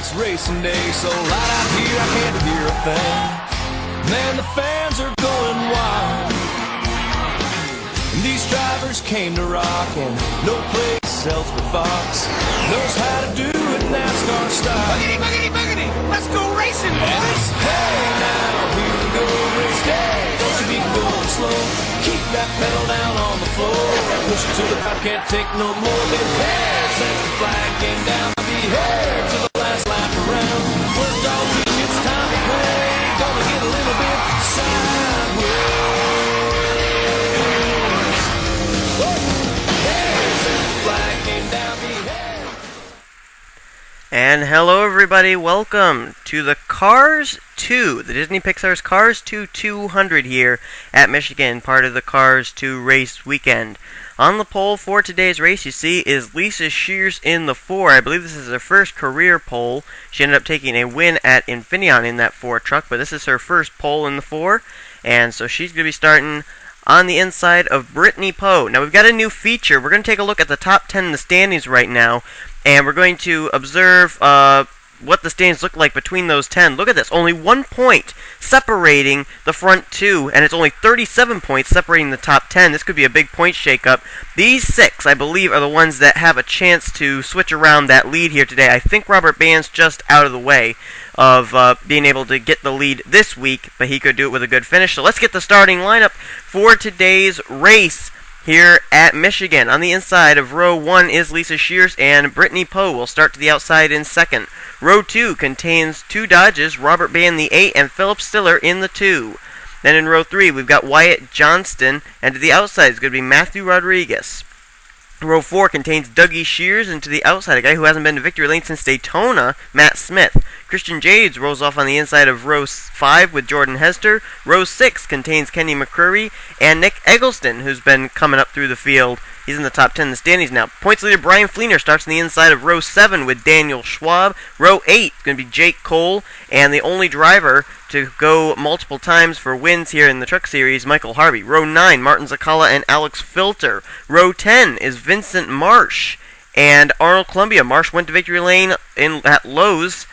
it's racing day, so loud out here I can't hear a thing. Man, the fans are going wild. And these drivers came to rock, and no place else but Fox knows how to do it NASCAR style. Boogity, boogity, boogity! Let's go racing, boys! Hey, now, here we go, race day. Don't you be going slow. Keep that pedal down on the floor. Push it to the top, can't take no more. Been here since the flag came down. I'll be here to the last lap around. Well, doggy, it's time to play. Gonna get a little bit sideways. Here since the flag came down. Be here. And hello everybody, welcome to the Cars 2, the Disney Pixar's Cars 2 200 here at Michigan, part of the Cars 2 race weekend. On the pole for today's race, you see, is Lisa Shears in the 4. I believe this is her first career pole. She ended up taking a win at Infineon in that 4 truck, but this is her first pole in the 4, and so she's going to be starting on the inside of Brittany Poe. Now we've got a new feature. We're going to take a look at the top 10 in the standings right now, and we're going to observe what the standings look like between those 10. Look at this, only 1 point separating the front two, and it's only 37 points separating the top 10. This could be a big point shakeup. These 6, I believe, are the ones that have a chance to switch around that lead here today. I think Robert Band's just out of the way of being able to get the lead this week, but he could do it with a good finish. So let's get the starting lineup for today's race here at Michigan. On the inside of row 1 is Lisa Shears, and Brittany Poe will start to the outside in second. Row 2 contains 2 Dodges, Robert Band the 8 and Philip Stiller in the 2. Then in row 3 we've got Wyatt, Johnston, and to the outside is going to be Matthew Rodriguez. Row 4 contains Dougie Shears, and to the outside, a guy who hasn't been to victory lane since Daytona, Matt Smith. Christian Jades rolls off on the inside of row 5 with Jordan Hester. Row 6 contains Kenny McCrury and Nick Eggleston, who's been coming up through the field. He's in the top 10 in the standings now. Points leader Brian Fleenor starts on the inside of row 7 with Daniel Schwab. Row 8 is going to be Jake Cole, and the only driver to go multiple times for wins here in the Truck Series, Michael Harvey. Row 9, Martin Czekala and Alex Filter. Row 10 is Vincent Marsh and Arnold Columbia. Marsh went to victory lane at Lowe's.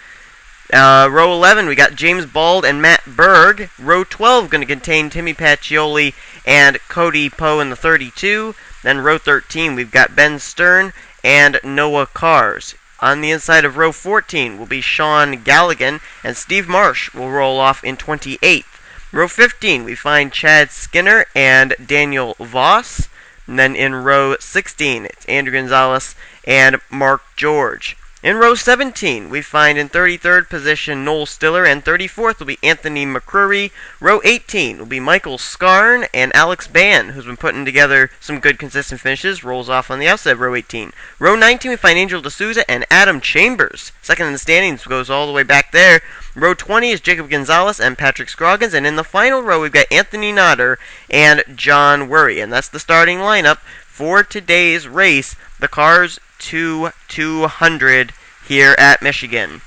Row 11, we got James Bald and Matt Berg. Row 12 going to contain Timmy Pacchioli and Cody Poe in the 32. Then row 13, we've got Ben Stern and Noah Cars. On the inside of row 14 will be Shaun Gallighan, and Steve Marsh will roll off in 28th. Row 15, we find Chad Skinner and Daniel Voss. And then in row 16, it's Andrew Gonzales and Mark George. In row 17, we find in 33rd position Knoll Stiller, and 34th will be Anthony McCrury. Row 18 will be Michael Scarn and Alex Ban, who's been putting together some good consistent finishes, rolls off on the outside of row 18. Row 19, we find Angel D'Souza and Adam Chambers. Second in the standings, goes all the way back there. Row 20 is Jacob Gonzalez and Patrick Scroggins, and in the final row, we've got Anthony Notar and John Worry. And that's the starting lineup for today's race, the Cars 2 200 here at Michigan.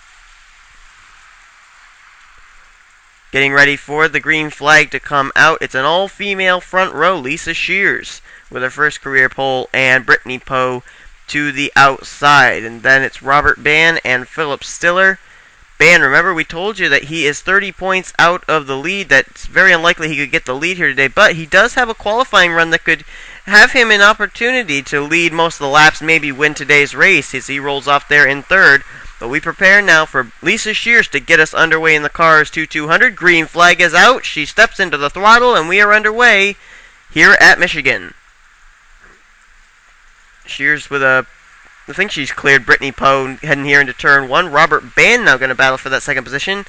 Getting ready for the green flag to come out. It's an all-female front row. Lisa Shears with her first career pole, and Brittany Poe to the outside. And then it's Robert Ban and Philip Stiller. Ban, remember we told you that he is 30 points out of the lead. That's very unlikely he could get the lead here today, but he does have a qualifying run that could have him an opportunity to lead most of the laps, maybe win today's race as he rolls off there in third. But we prepare now for Lisa Shears to get us underway in the Cars 2 200. Green flag is out. She steps into the throttle, and we are underway here at Michigan. Shears with I think she's cleared Brittany Poe heading here into turn 1. Robert Ban now going to battle for that second position.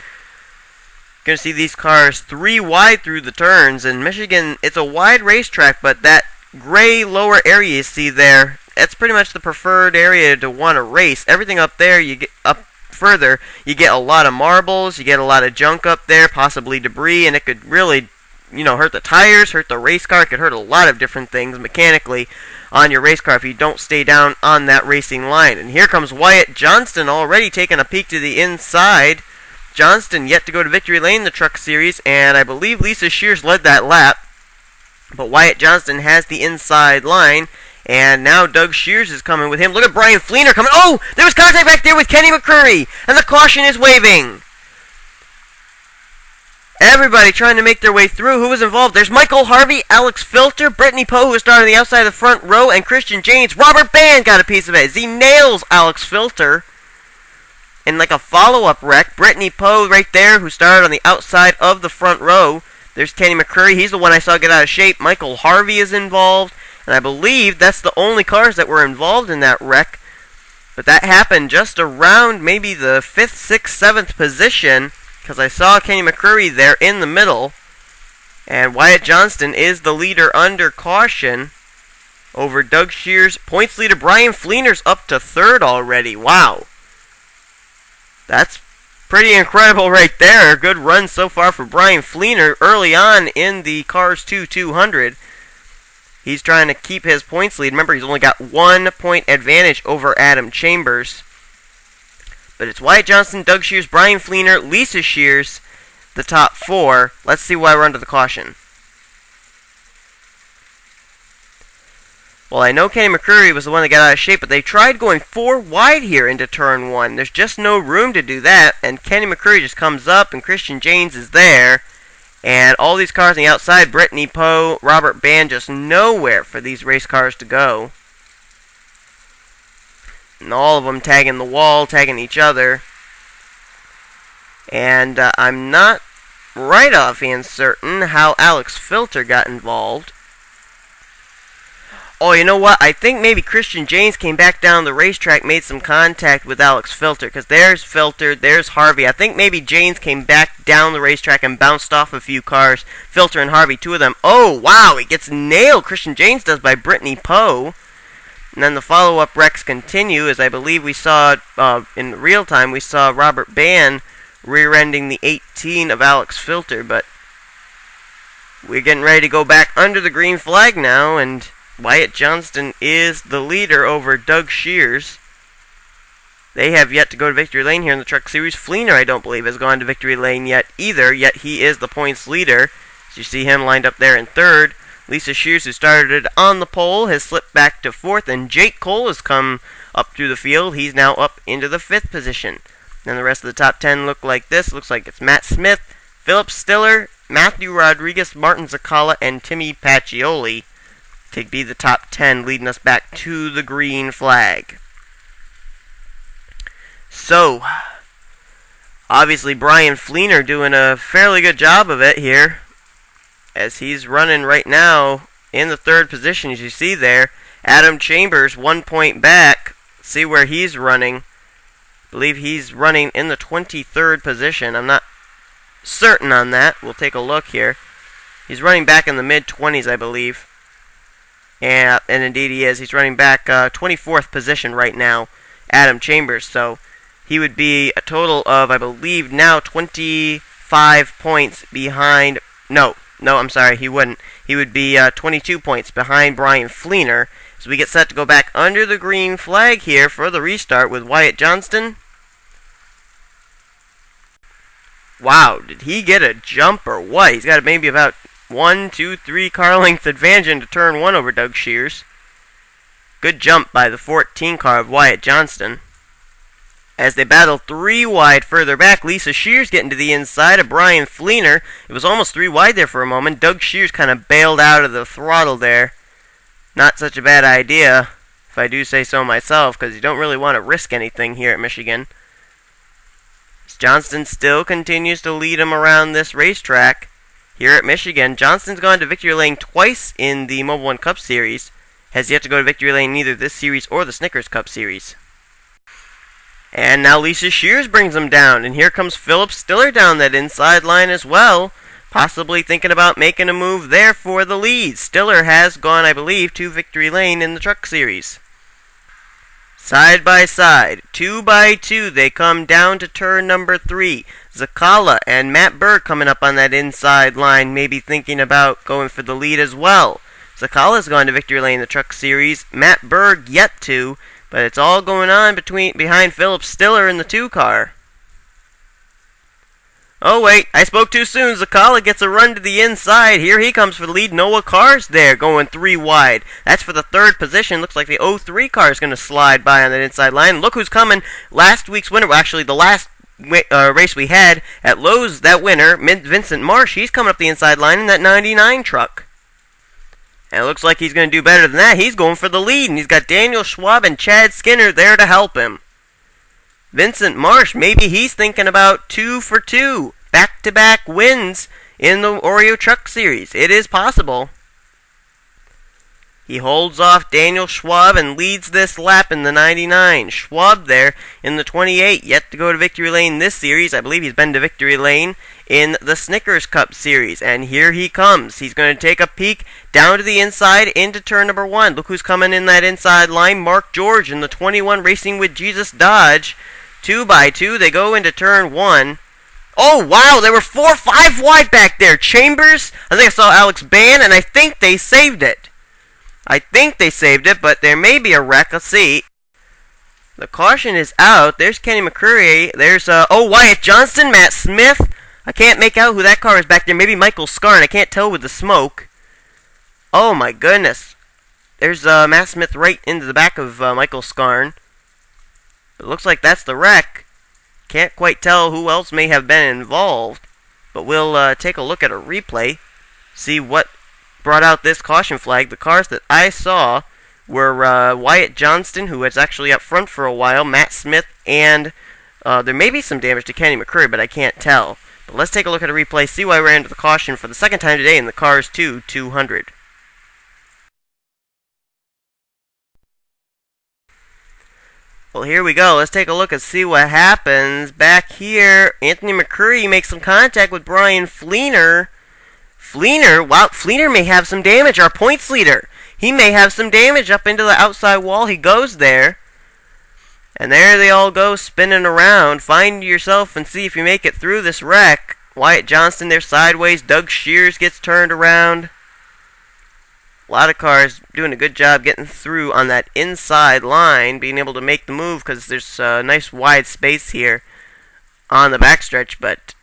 Going to see these cars 3 wide through the turns. In Michigan, it's a wide racetrack, but that gray lower area you see there, that's pretty much the preferred area to want to race. Everything up there, you get up further, you get a lot of marbles, you get a lot of junk up there, possibly debris, and it could really, hurt the tires, hurt the race car. It could hurt a lot of different things mechanically on your race car if you don't stay down on that racing line. And here comes Wyatt Johnston already taking a peek to the inside. Johnston yet to go to victory lane in the Truck Series, and I believe Lisa Shears led that lap. But Wyatt Johnston has the inside line, And now Doug Shears is coming with him. Look at Brian Fleenor coming. Oh, there was contact back there with Kenny McCrury. And the caution is waving. Everybody trying to make their way through. Who was involved? There's Michael Harvey, Alex Filter, Brittany Poe, who started on the outside of the front row, and Christian Jahns. Robert Band got a piece of it as he nails Alex Filter in like a follow-up wreck. Brittany Poe right there, who started on the outside of the front row. There's Kenny McCrury. He's the one I saw get out of shape. Michael Harvey is involved. And I believe that's the only cars that were involved in that wreck. But that happened just around maybe the 5th, 6th, 7th position, because I saw Kenny McCrury there in the middle. And Wyatt Johnston is the leader under caution over Doug Shears. Points leader Brian Fleenor's up to 3rd already. Wow. That's pretty incredible right there. Good run so far for Brian Fleenor early on in the Cars 2 200. He's trying to keep his points lead. Remember, he's only got 1 point advantage over Adam Chambers. But it's Wyatt Johnston, Doug Shears, Brian Fleenor, Lisa Shears, the top 4. Let's see why we're under the caution. Well, I know Kenny McCrury was the one that got out of shape, but they tried going 4 wide here into turn 1. There's just no room to do that, and Kenny McCrury just comes up, and Christian Jahns is there. And all these cars on the outside, Brittany Poe, Robert Band, just nowhere for these race cars to go. And all of them tagging the wall, tagging each other. And I'm not right offhand certain how Alex Filter got involved. Oh, you know what? I think maybe Christian Jahns came back down the racetrack, made some contact with Alex Filter, because there's Filter, there's Harvey. I think maybe Jahns came back down the racetrack and bounced off a few cars. Filter and Harvey, 2 of them. Oh, wow, he gets nailed. Christian Jahns does by Brittany Poe. And then the follow-up wrecks continue, as I believe we saw in real time, we saw Robert Band rear-ending the 18 of Alex Filter, but we're getting ready to go back under the green flag now, and Wyatt Johnston is the leader over Doug Shears. They have yet to go to victory lane here in the Truck Series. Fleenor, I don't believe, has gone to victory lane yet either, yet he is the points leader. As you see him lined up there in 3rd. Lisa Shears, who started on the pole, has slipped back to 4th, and Jake Cole has come up through the field. He's now up into the 5th position. And the rest of the top 10 look like this. Looks like it's Matt Smith, Philip Stiller, Matthew Rodriguez, Martin Czekala, and Timmy Pacchioli to be the top 10, leading us back to the green flag. So, obviously Brian Fleenor doing a fairly good job of it here, as he's running right now in the 3rd position, as you see there. Adam Chambers, 1 point back. See where he's running. I believe he's running in the 23rd position. I'm not certain on that. We'll take a look here. He's running back in the mid-20s, I believe. And indeed he is. He's running back 24th position right now, Adam Chambers. So he would be a total of, I believe, now 25 points behind. No, I'm sorry, he wouldn't. He would be 22 points behind Brian Fleenor. So we get set to go back under the green flag here for the restart with Wyatt Johnston. Wow, did he get a jump or what? He's got maybe about 1, 2, 3 car length advantage into turn 1 over Doug Shears. Good jump by the 14 car of Wyatt Johnston. As they battle 3 wide further back, Lisa Shears getting to the inside of Brian Fleenor. It was almost 3 wide there for a moment. Doug Shears kind of bailed out of the throttle there. Not such a bad idea, if I do say so myself, because you don't really want to risk anything here at Michigan. Johnston still continues to lead him around this racetrack here at Michigan. Johnston's gone to victory lane twice in the Mobil 1 Cup Series. Has yet to go to victory lane in either this series or the Snickers Cup Series. And now Lisa Shears brings him down. And here comes Philip Stiller down that inside line as well. Possibly thinking about making a move there for the lead. Stiller has gone, I believe, to victory lane in the Truck Series. Side by side, 2 by 2, they come down to turn number 3. Czekala and Matt Berg coming up on that inside line, maybe thinking about going for the lead as well. Czekala's gone to victory lane in the Truck Series. Matt Berg yet to, but it's all going on behind Philip Stiller in the 2 car. Oh wait, I spoke too soon. Czekala gets a run to the inside. Here he comes for the lead. Noah Carr's there, going 3 wide. That's for the 3rd position. Looks like the 03 car is going to slide by on that inside line. Look who's coming. Last week's winner, well, actually the last race we had at Lowe's, that winner, Vincent Marsh, he's coming up the inside line in that 99 truck. And it looks like he's going to do better than that. He's going for the lead, and he's got Daniel Schwab and Chad Skinner there to help him. Vincent Marsh, maybe he's thinking about 2 for 2, back-to-back wins in the Oreo Truck Series. It is possible. He holds off Daniel Schwab and leads this lap in the 99. Schwab there in the 28, yet to go to victory lane this series. I believe he's been to victory lane in the Snickers Cup Series. And here he comes. He's going to take a peek down to the inside into turn number 1. Look who's coming in that inside line. Mark George in the 21 racing with Jesus Dodge. 2 by 2, they go into turn 1. Oh, wow, there were 4 or 5 wide back there. Chambers, I think I saw Alex Ban, and I think they saved it. But there may be a wreck. Let's see. The caution is out. There's Kenny McCrury. There's, Wyatt, Johnston, Matt Smith. I can't make out who that car is back there. Maybe Michael Scarn. I can't tell with the smoke. Oh, my goodness. There's, Matt Smith right into the back of, Michael Scarn. It looks like that's the wreck. Can't quite tell who else may have been involved. But we'll take a look at a replay. See what brought out this caution flag. The cars that I saw were Wyatt Johnston, who was actually up front for a while, Matt Smith, and there may be some damage to Kenny McCrury, but I can't tell. But let's take a look at a replay, see why we ran into the caution for the second time today in the Cars 2 200. Well, here we go. Let's take a look and see what happens. Back here, Anthony McCrury makes some contact with Brian Fleenor. Fleenor may have some damage, our points leader. He may have some damage up into the outside wall. He goes there. And there they all go spinning around. Find yourself and see if you make it through this wreck. Wyatt Johnston there sideways. Dougie Shears gets turned around. A lot of cars doing a good job getting through on that inside line, being able to make the move because there's a nice wide space here on the backstretch. But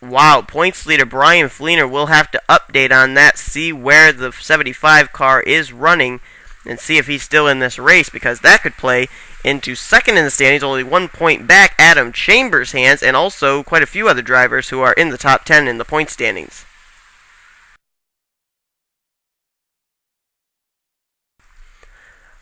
wow, points leader Brian Fleenor will have to update on that, see where the 75 car is running, and see if he's still in this race, because that could play into second in the standings, only 1 point back Adam Chambers' hands, and also quite a few other drivers who are in the top 10 in the point standings.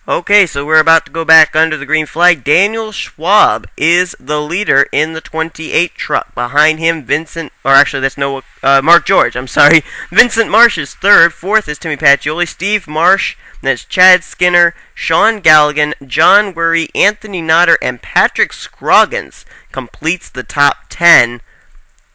Okay, so we're about to go back under the green flag. Daniel Schwab is the leader in the 28 truck. Behind him, Mark George, I'm sorry. Vincent Marsh is third. Fourth is Timmy Pacchioli. Steve Marsh, that's Chad Skinner, Shaun Gallighan, John Worry, Anthony Notar, and Patrick Scroggins completes the top 10.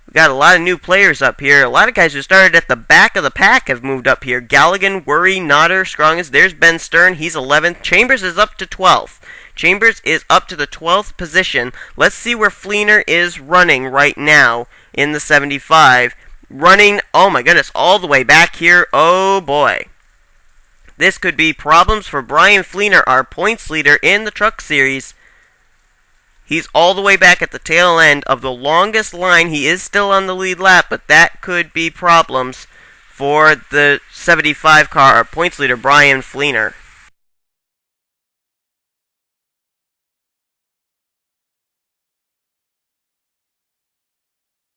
We got a lot of new players up here. A lot of guys who started at the back of the pack have moved up here. Gallighan, Worry, Notar, Scroggins. There's Ben Stern. He's 11th. Chambers is up to 12th. Chambers is up to the 12th position. Let's see where Fleenor is running right now in the 75. Running, oh my goodness, all the way back here. Oh boy. This could be problems for Brian Fleenor, our points leader in the Truck Series. He's all the way back at the tail end of the longest line. He is still on the lead lap, but that could be problems for the 75 car, our points leader, Brian Fleenor.